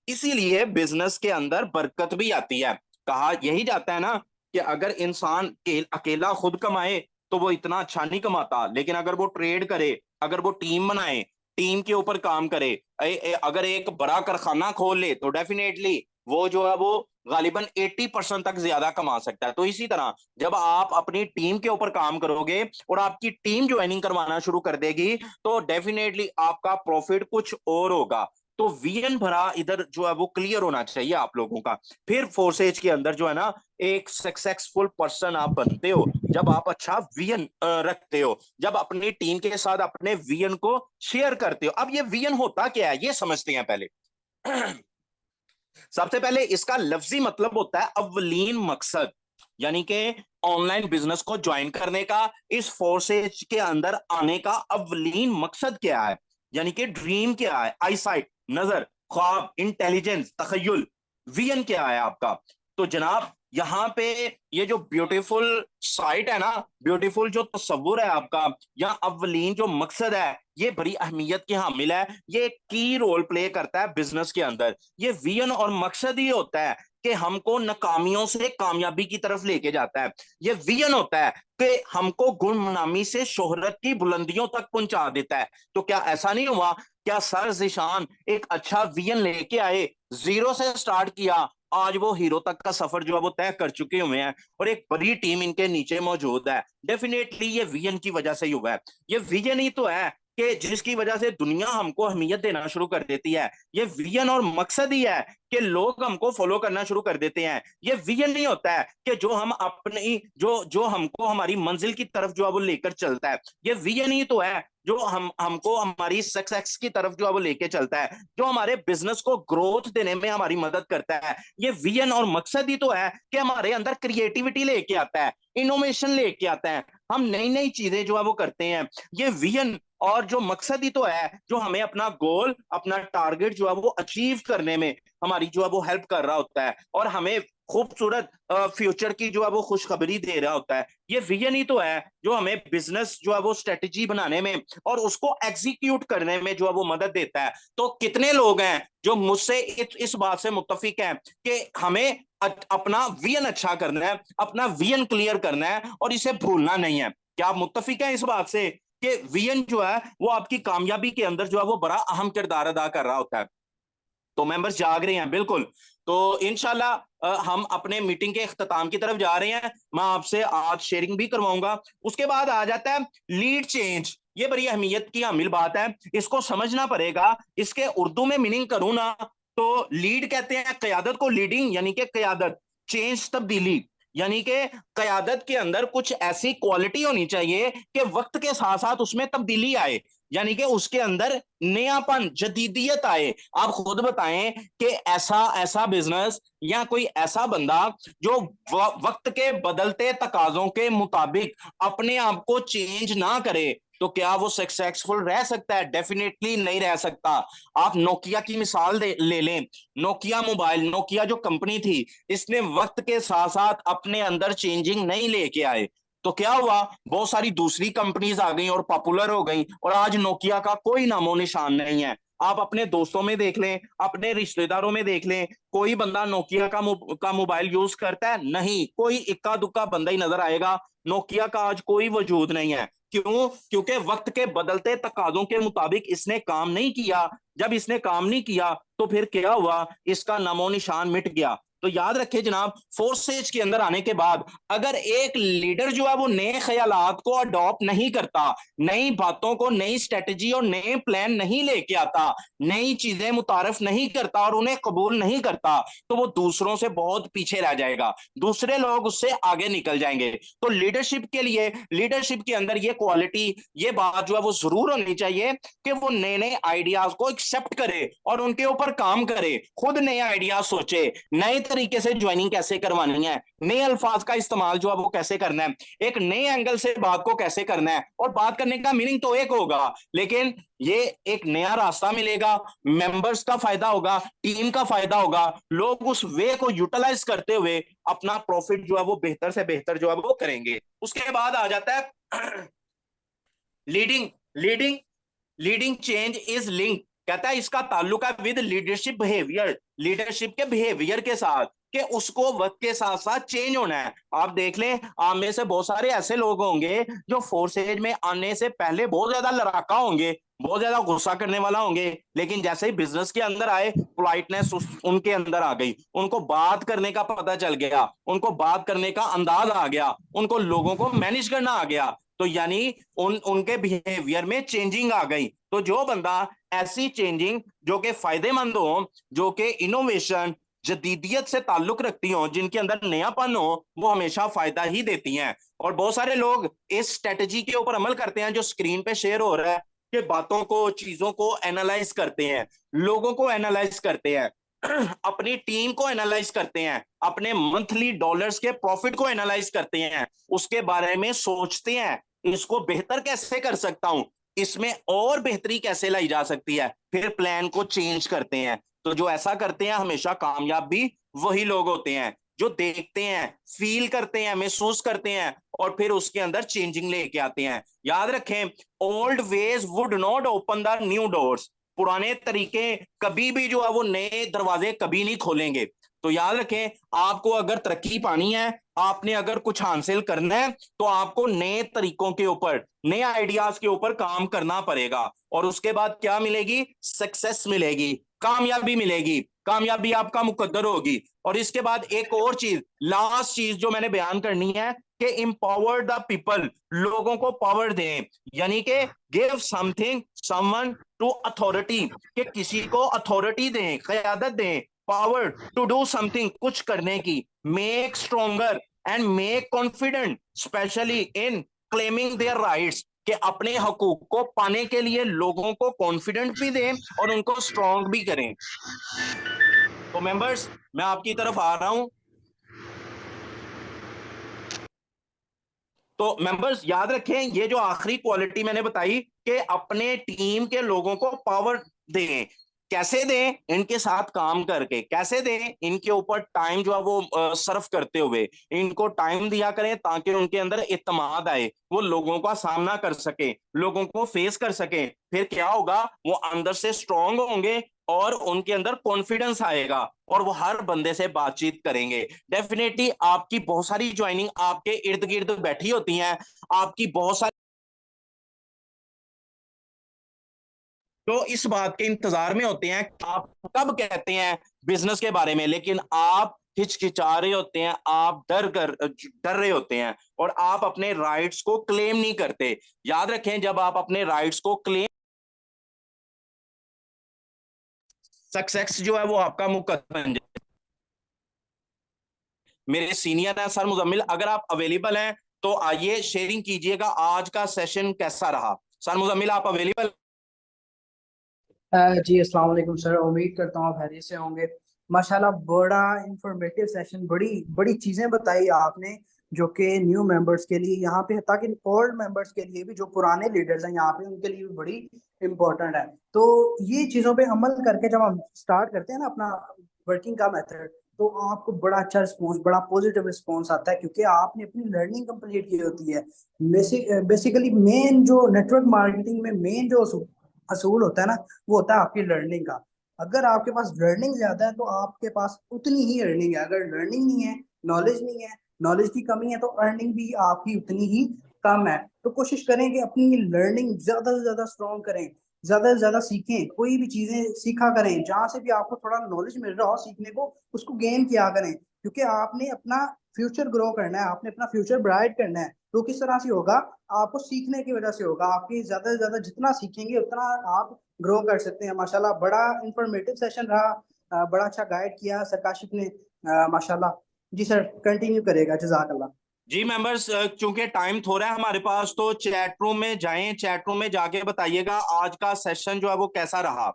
इसीलिए बिजनेस के अंदर बरकत भी आती है। कहा यही जाता है ना कि अगर इंसान अकेला खुद कमाए तो वो इतना अच्छा नहीं कमाता, लेकिन अगर वो ट्रेड करे, अगर वो टीम बनाए, टीम के ऊपर काम करे, अगर एक बड़ा कारखाना खोल ले, तो डेफिनेटली वो जो है वो गालिबन 80% तक ज्यादा कमा सकता है। तो इसी तरह जब आप अपनी टीम के ऊपर काम करोगे और आपकी टीम ज्वाइनिंग करवाना शुरू कर देगी, तो डेफिनेटली आपका प्रॉफिट कुछ और होगा। तो विजन भरा इधर जो है वो क्लियर होना चाहिए आप लोगों का। फिर फोर्सेज के अंदर जो है ना, एक सक्सेसफुल पर्सन आप बनते हो जब आप अच्छा विजन रखते हो, जब अपनी टीम के साथ अपने विजन को शेयर करते हो। अब ये विजन होता क्या है, ये समझते हैं पहले। सबसे पहले इसका लफ्जी मतलब होता है अवलीन मकसद, यानी कि ऑनलाइन बिजनेस को ज्वाइन करने का, इस फोर्सेज के अंदर आने का अवलीन मकसद क्या है, यानी कि ड्रीम क्या है, आईसाइट, नजर, ख्वाब, इंटेलिजेंस, तखय्युल, विजन क्या है आपका। तो जनाब यहाँ पे ये जो ब्यूटीफुल साइट है ना, ब्यूटीफुल जो तस्वुर है आपका, या अवलीन जो मकसद है, ये बड़ी अहमियत की हामिल है। ये की रोल प्ले करता है बिजनेस के अंदर। ये विजन और मकसद ही होता है कि हमको नाकामियों से कामयाबी की तरफ लेके जाता है। ये विजन होता है कि हमको गुमनामी से शोहरत की बुलंदियों तक पहुंचा देता है। तो क्या ऐसा नहीं हुआ, क्या सर जिशान एक अच्छा विजन लेके आए, जीरो से स्टार्ट किया, आज वो हीरो तक का सफर जो है वो तय कर चुके हुए हैं, और एक बड़ी टीम इनके नीचे मौजूद है। डेफिनेटली ये विजन की वजह से ही हुआ है। ये विजन ही तो है कि जिसकी वजह से दुनिया हमको अहमियत देना शुरू कर देती है। ये विजन और मकसद ही है कि लोग हमको फॉलो करना शुरू कर देते हैं। ये विजन नहीं होता है कि जो हम अपनी जो जो हमको हमारी मंजिल की तरफ जो है वो लेकर चलता है। ये विजन ही तो है जो हमको हमारी सक्सेस की तरफ जो है वो लेके चलता है, जो हमारे बिजनेस को ग्रोथ देने में हमारी मदद करता है। ये विजन और मकसद ही तो है कि हमारे अंदर क्रिएटिविटी लेके आता है, इनोवेशन लेके आता है, हम नई नई चीजें जो है वो करते हैं। ये विजन और जो मकसद ही तो है जो हमें अपना गोल, अपना टारगेट जो है वो अचीव करने में हमारी जो है वो हेल्प कर रहा होता है, और हमें खूबसूरत फ्यूचर की जो है वो खुशखबरी दे रहा होता है। ये विजन ही तो है जो हमें बिजनेस जो है वो स्ट्रेटेजी बनाने में और उसको एग्जीक्यूट करने में जो है वो मदद देता है। तो कितने लोग हैं जो मुझसे इस बात से मुत्तफिक हैं कि हमें अपना विजन अच्छा करना है, अपना विजन क्लियर करना है, और इसे भूलना नहीं है। क्या आप मुत्तफिक हैं इस बात से कि विजन जो है वो आपकी कामयाबी के अंदर जो है वो बड़ा अहम किरदार अदा कर रहा होता है? तो मेंबर्स जाग रहे हैं बिल्कुल। तो इंशाल्लाह हम अपने मीटिंग के इख्तिताम की तरफ जा रहे हैं। मैं आपसे आज शेयरिंग भी करवाऊंगा। उसके बाद आ जाता है लीड चेंज। ये बड़ी अहमियत की हामिल बात है, इसको समझना पड़ेगा। इसके उर्दू में मीनिंग करूं ना, तो लीड कहते हैं कयादत को, लीडिंग यानी कि कयादत, चेंज तब्दीली, यानी कि कयादत के अंदर कुछ ऐसी क्वालिटी होनी चाहिए कि वक्त के साथ साथ उसमें तब्दीली आए, यानी कि उसके अंदर नयापन, जदीदियत आए। आप खुद बताएं कि ऐसा ऐसा बिजनेस या कोई ऐसा बंदा जो वक्त के बदलते तकाजों के मुताबिक अपने आप को चेंज ना करे, तो क्या वो सक्सेसफुल रह सकता है? डेफिनेटली नहीं रह सकता। आप नोकिया की मिसाल ले लें। नोकिया मोबाइल, नोकिया जो कंपनी थी, इसने वक्त के साथ साथ अपने अंदर चेंजिंग नहीं लेके आए, तो क्या हुआ, बहुत सारी दूसरी कंपनीज आ गई और पॉपुलर हो गई, और आज नोकिया का कोई नामो निशान नहीं है। आप अपने दोस्तों में देख लें, अपने रिश्तेदारों में देख लें, कोई बंदा नोकिया का मोबाइल यूज करता है? नहीं, कोई इक्का दुक्का बंदा ही नजर आएगा। नोकिया का आज कोई वजूद नहीं है। क्यों? क्योंकि वक्त के बदलते तकाजों के मुताबिक इसने काम नहीं किया। जब इसने काम नहीं किया तो फिर क्या हुआ? इसका नामो निशान मिट गया। तो याद रखिए जनाब, फोर्थ स्टेज के अंदर आने के बाद अगर एक लीडर जो है वो नए ख्यालात को अडॉप्ट नहीं करता, नई बातों को, नई स्ट्रेटजी और नए प्लान नहीं लेके आता, नई चीजें मुतारफ नहीं करता और उन्हें कबूल नहीं करता, तो वो दूसरों से बहुत पीछे रह जाएगा, दूसरे लोग उससे आगे निकल जाएंगे। तो लीडरशिप के लिए, लीडरशिप के अंदर ये क्वालिटी, ये बात जो है वो जरूर होनी चाहिए कि वो नए नए आइडियाज को एक्सेप्ट करे और उनके ऊपर काम करे, खुद नए आइडियाज सोचे, नए तरीके से ज्वाइनिंग कैसे करवानी है, नए अल्फाज का इस्तेमाल जो है वो कैसे करना है, एक नए एंगल से बात को कैसे करना है। और बात करने का मीनिंग तो एक होगा, लेकिन ये एक नया रास्ता मिलेगा, मेंबर्स का फायदा होगा, टीम का फायदा होगा, लोग उस वे को यूटिलाइज करते हुए अपना प्रॉफिट जो है वो बेहतर से बेहतर जो है वो करेंगे। उसके बाद आ जाता है leading leading leading change is link. कहता है इसका ताल्लुक है विद लीडरशिप बिहेवियर, लीडरशिप के बिहेवियर के साथ, कि उसको वक्त के साथ साथ चेंज होना है। आप देख लें, आप में से बहुत सारे ऐसे लोग होंगे जो फोर्थ एज में आने से पहले बहुत ज्यादा लड़ाका होंगे, बहुत ज्यादा गुस्सा करने वाला होंगे, लेकिन जैसे ही बिजनेस के अंदर आए, पोलाइटनेस उनके अंदर आ गई, उनको बात करने का पता चल गया, उनको बात करने का अंदाज आ गया, उनको लोगों को मैनेज करना आ गया। तो यानी उनके बिहेवियर में चेंजिंग आ गई। तो जो बंदा ऐसी चेंजिंग जो कि फायदेमंद हो, जो कि इनोवेशन, जदीदियत से ताल्लुक रखती हो, जिनके अंदर नयापन हो, वो हमेशा फायदा ही देती हैं। और बहुत सारे लोग इस स्ट्रेटजी के ऊपर अमल करते हैं जो स्क्रीन पे शेयर हो रहा है, कि बातों को, चीजों को एनालाइज करते हैं, लोगों को एनालाइज करते हैं, अपनी टीम को एनालाइज करते हैं, अपने मंथली डॉलर्स के प्रॉफिट को एनालाइज करते हैं, उसके बारे में सोचते हैं, इसको बेहतर कैसे कर सकता हूं, इसमें और बेहतरी कैसे लाई जा सकती है, फिर प्लान को चेंज करते हैं। तो जो ऐसा करते हैं हमेशा कामयाब भी वही लोग होते हैं जो देखते हैं, फील करते हैं, महसूस करते हैं और फिर उसके अंदर चेंजिंग लेके आते हैं। याद रखें, old veg would not open the new doors. पुराने तरीके कभी भी जो है वो नए दरवाजे कभी नहीं खोलेंगे। तो याद रखें, आपको अगर तरक्की पानी है, आपने अगर कुछ हासिल करना है, तो आपको नए तरीकों के ऊपर, नए आइडियाज के ऊपर काम करना पड़ेगा। और उसके बाद क्या मिलेगी? सक्सेस मिलेगी, कामयाबी मिलेगी, कामयाबी आपका मुकद्दर होगी। और इसके बाद एक और चीज, लास्ट चीज जो मैंने बयान करनी है, कि empower द पीपल, लोगों को पावर दें, यानी कि give something someone to authority, कि किसी को अथॉरिटी दें, क़यादत दें, पावर टू डू समथिंग, कुछ करने की, make stronger and make confident, specially in claiming their rights, कि अपने हकूक को पाने के लिए लोगों को कॉन्फिडेंट भी दें और उनको स्ट्रॉन्ग भी करें। तो मेंबर्स, मैं आपकी तरफ आ रहा हूं। तो मेंबर्स याद रखें, ये जो आखिरी क्वालिटी मैंने बताई कि अपने टीम के लोगों को पावर दें, कैसे दें? इनके साथ काम करके। कैसे दें? इनके ऊपर टाइम जो है वो सर्व करते हुए इनको टाइम दिया करें, ताकि उनके अंदर इत्मीनान आए, वो लोगों का सामना कर सके, लोगों को फेस कर सके। फिर क्या होगा? वो अंदर से स्ट्रांग होंगे और उनके अंदर कॉन्फिडेंस आएगा और वो हर बंदे से बातचीत करेंगे। डेफिनेटली आपकी बहुत सारी ज्वाइनिंग आपके इर्द गिर्द बैठी होती हैं, आपकी बहुत सारी, तो इस बात के इंतजार में होते हैं आप कब कहते हैं बिजनेस के बारे में, लेकिन आप हिचकिचा रहे होते हैं, आप डर रहे होते हैं और आप अपने राइट्स को क्लेम नहीं करते। याद रखें, जब आप अपने राइट्स को क्लेम, सक्सेस जो है वो आपका मुकद्दर बन जाए। मेरे सीनियर है सर मुजम्मिल, अगर आप अवेलेबल हैं तो आइए शेयरिंग कीजिएगा, आज का सेशन कैसा रहा। सर मुजम्मिल, आप अवेलेबल? जी अस्सलाम वालेकुम सर, उम्मीद करता हूँ आप खैरियत से होंगे। माशाल्लाह बड़ा इंफॉर्मेटिव सेशन, बड़ी बड़ी चीज़ें बताई आपने जो कि न्यू मेंबर्स के लिए यहाँ पे, ताकि ओल्ड मेंबर्स के लिए भी, जो पुराने लीडर्स हैं यहाँ पे, उनके लिए भी बड़ी इंपॉर्टेंट है। तो ये चीज़ों पे अमल करके जब हम स्टार्ट करते हैं ना अपना वर्किंग का मेथड, तो आपको बड़ा अच्छा रिस्पॉन्स, बड़ा पॉजिटिव रिस्पॉन्स आता है, क्योंकि आपने अपनी लर्निंग कंप्लीट की होती है। बेसिकली मेन जो नेटवर्क मार्केटिंग में मेन जो असूल होता है ना, वो होता है आपकी लर्निंग का। अगर आपके पास लर्निंग ज्यादा है तो आपके पास उतनी ही अर्निंग है। अगर लर्निंग नहीं है, नॉलेज नहीं है, नॉलेज की कमी है, तो अर्निंग भी आपकी उतनी ही कम है। तो कोशिश करें कि अपनी लर्निंग ज्यादा से ज्यादा स्ट्रॉन्ग करें, ज्यादा से ज्यादा सीखें, कोई भी चीजें सीखा करें, जहां से भी आपको थोड़ा नॉलेज मिल रहा हो सीखने को, उसको गेन किया करें। क्योंकि आपने अपना फ्यूचर ग्रो करना है, आपने अपना फ्यूचर ब्राइट करना है। तो किस तरह से होगा? आपको सीखने की वजह से होगा। आपकी ज्यादा से ज्यादा जितना सीखेंगे उतना आप ग्रो कर सकते हैं। माशाल्लाह बड़ा इंफॉर्मेटिव सेशन रहा, बड़ा अच्छा गाइड किया सर काशिफ ने, माशाल्लाह। जी सर, कंटिन्यू करेगा, जजाकल्लाह। जी मेंबर्स, क्योंकि टाइम थोड़ा है हमारे पास, तो चैट रूम में जाएं, चैट रूम में जाके बताइएगा आज का सेशन जो है वो कैसा रहा।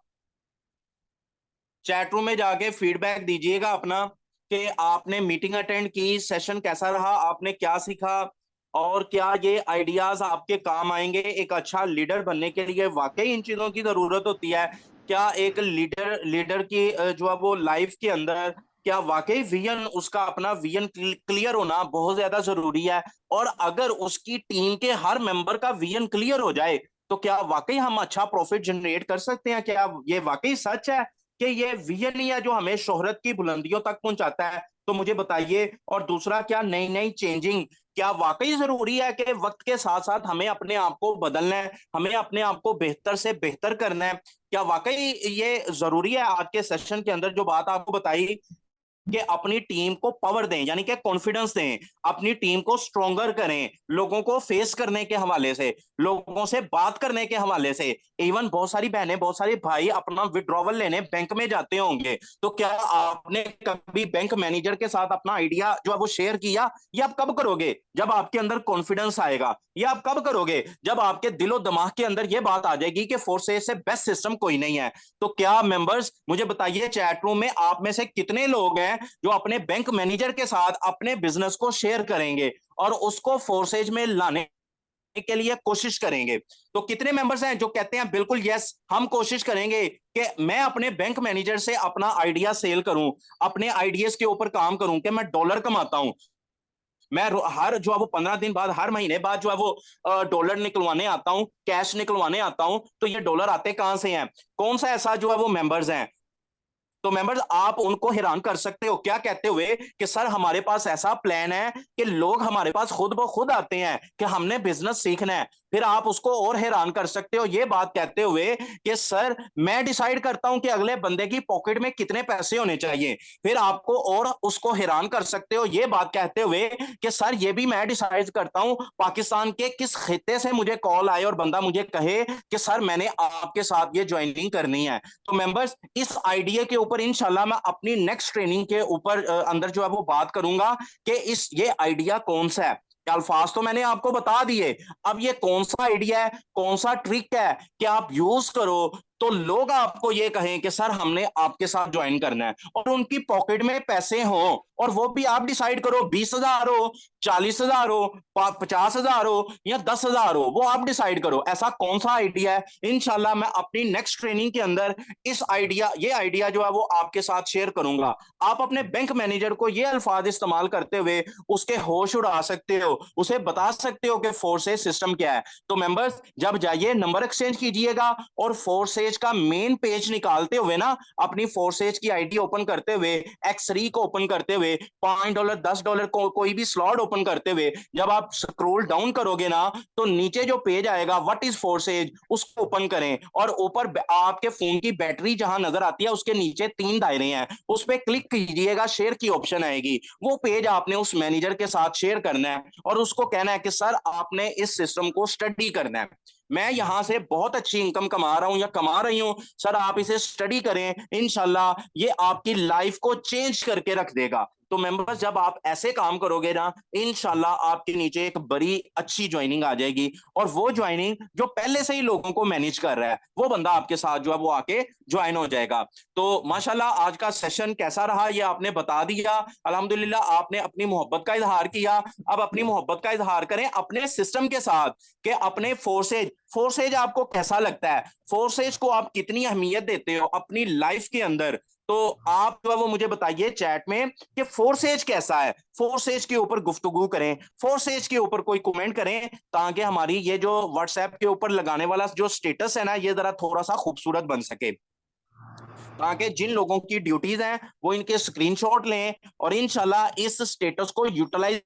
चैट रूम में जाके फीडबैक दीजिएगा अपना कि आपने मीटिंग अटेंड की, सेशन कैसा रहा, आपने क्या सीखा, और क्या ये आइडियाज आपके काम आएंगे एक अच्छा लीडर बनने के लिए। वाकई इन चीजों की जरूरत होती है। क्या एक लीडर लीडर की जो है वो लाइफ के अंदर, क्या वाकई विजन, उसका अपना विजन क्लियर होना बहुत ज्यादा जरूरी है। और अगर उसकी टीम के हर मेंबर का विजन क्लियर हो जाए तो क्या वाकई हम अच्छा प्रॉफिट जनरेट कर सकते हैं। क्या ये वाकई सच है कि ये विजन ही है जो हमें शोहरत की बुलंदियों तक पहुंचाता है? तो मुझे बताइए। और दूसरा, क्या नई नई चेंजिंग, क्या वाकई जरूरी है कि वक्त के साथ साथ हमें अपने आप को बदलना है, हमें अपने आप को बेहतर से बेहतर करना है? क्या वाकई ये जरूरी है? आज के सेशन के अंदर जो बात आपको बताई कि अपनी टीम को पावर दें, यानी कि कॉन्फिडेंस दें, अपनी टीम को स्ट्रोंगर करें, लोगों को फेस करने के हवाले से, लोगों से बात करने के हवाले से। इवन बहुत सारी बहनें, बहुत सारे भाई अपना विड्रॉवल लेने बैंक में जाते होंगे, तो क्या आपने कभी बैंक मैनेजर के साथ अपना आइडिया जो है वो शेयर किया? ये आप कब करोगे? जब आपके अंदर कॉन्फिडेंस आएगा। ये आप कब करोगे? जब आपके दिलो दिमाग के अंदर ये बात आ जाएगी कि फोर्सेस से बेस्ट सिस्टम कोई नहीं है। तो क्या मेंबर्स मुझे बताइए, चैट रूम में आप में से कितने लोग हैं जो अपने बैंक मैनेजर के साथ अपने बिजनेस को शेयर करेंगे और उसको फोर्सेज में लाने के लिए कोशिश करेंगे? तो कितने मेंबर्स हैं जो कहते हैं बिल्कुल यस, हम कोशिश करेंगे कि मैं अपने बैंक मैनेजर से अपना आइडिया सेल करूं, अपने आइडियाज के ऊपर काम करूं कि मैं डॉलर कमाता हूं। मैं हर जो है वो 15 दिन बाद, हर महीने बाद जो है वो डॉलर निकलवाने आता हूं, कैश निकलवाने आता हूं। तो ये डॉलर आते कहां से हैं? कौन सा ऐसा जो है वो मेंबर्स हैं? तो मेंबर्स, आप उनको हैरान कर सकते हो क्या कहते हुए कि सर हमारे पास ऐसा प्लान है कि लोग हमारे पास खुद ब खुद आते हैं कि हमने बिजनेस सीखना है। फिर आप उसको और हैरान कर सकते हो ये बात कहते हुए कि सर मैं डिसाइड करता हूं कि अगले बंदे की पॉकेट में कितने पैसे होने चाहिए। फिर आपको और उसको हैरान कर सकते हो ये बात कहते हुए कि सर ये भी मैं डिसाइड करता हूं पाकिस्तान के किस खित्ते से मुझे कॉल आए और बंदा मुझे कहे कि सर मैंने आपके साथ ये ज्वाइनिंग करनी है। तो मेंबर्स, इस आइडिया के ऊपर इंशाल्लाह मैं अपनी नेक्स्ट ट्रेनिंग के ऊपर अंदर जो है वो बात करूंगा कि इस ये आइडिया कौन सा है। अल्फाज तो मैंने आपको बता दिए, अब ये कौन सा आइडिया है, कौन सा ट्रिक है कि आप यूज करो तो लोग आपको ये कहें कि सर हमने आपके साथ ज्वाइन करना है, और उनकी पॉकेट में पैसे हों, और वो भी आप डिसाइड करो 20,000 हो, 40,000 हो, 50,000 हो या 10,000 हो, वो आप डिसाइड करो ऐसा कौन सा आइडिया है। इंशाल्लाह मैं अपनी नेक्स्ट ट्रेनिंग के अंदर ये आइडिया जो है वो आपके साथ शेयर करूंगा। आप अपने बैंक मैनेजर को ये अल्फाज इस्तेमाल करते हुए उसके होश उड़ा सकते हो, उसे बता सकते हो कि फोर्सेज सिस्टम क्या है। तो मेंबर्स, जब जाइए नंबर एक्सचेंज कीजिएगा और फोर्सेज का मेन पेज निकालते हुए ना, अपनी फोर्सेज की आईडी ओपन करते हुए, एक्स3 को ओपन करते हुए, $5 $10 को कोई भी स्लॉट ओपन करते हुए जब आप स्क्रोल डाउन करोगे ना, तो नीचे जो पेज आएगा व्हाट इज फोर्सेज, उसको ओपन करें, और ऊपर आपके फोन की बैटरी जहां नजर आती है उसके नीचे 3 दायरे हैं, उस पर क्लिक कीजिएगा, शेयर की ऑप्शन आएगी। वो पेज आपने उस मैनेजर के साथ शेयर करना है और उसको कहना है कि सर आपने इस सिस्टम को स्टडी करना है, मैं यहां से बहुत अच्छी इनकम कमा रहा हूं या कमा रही हूं, सर आप इसे स्टडी करें, इंशाल्लाह ये आपकी लाइफ को चेंज करके रख देगा। तो मेंबर्स, जब आप ऐसे काम करोगे ना, इंशाल्लाह आपके नीचे एक बड़ी अच्छी ज्वाइनिंग आ जाएगी, और वो ज्वाइनिंग जो पहले से ही लोगों को मैनेज कर रहा है वो बंदा आपके साथ जो है वो आके ज्वाइन हो जाएगा। तो माशाल्लाह आज का सेशन कैसा रहा ये आपने बता दिया। अल्हम्दुलिल्लाह आपने अपनी मोहब्बत का इजहार किया। अब अपनी मोहब्बत का इजहार करें अपने सिस्टम के साथ कि अपने फोर्सेज फोर्सेज आपको कैसा लगता है, फोर्सेज को आप कितनी अहमियत देते हो अपनी लाइफ के अंदर। तो आप जो है वो मुझे बताइए चैट में कि फोर्स एज कैसा है, फोर्स एज के ऊपर गुफ्तगू करें, फोर्स एज के ऊपर कोई कमेंट करें, ताकि हमारी ये जो व्हाट्सएप के ऊपर लगाने वाला जो स्टेटस है ना, ये जरा थोड़ा सा खूबसूरत बन सके, ताकि जिन लोगों की ड्यूटीज हैं वो इनके स्क्रीनशॉट लें और इंशाल्लाह इस स्टेटस को यूटिलाइज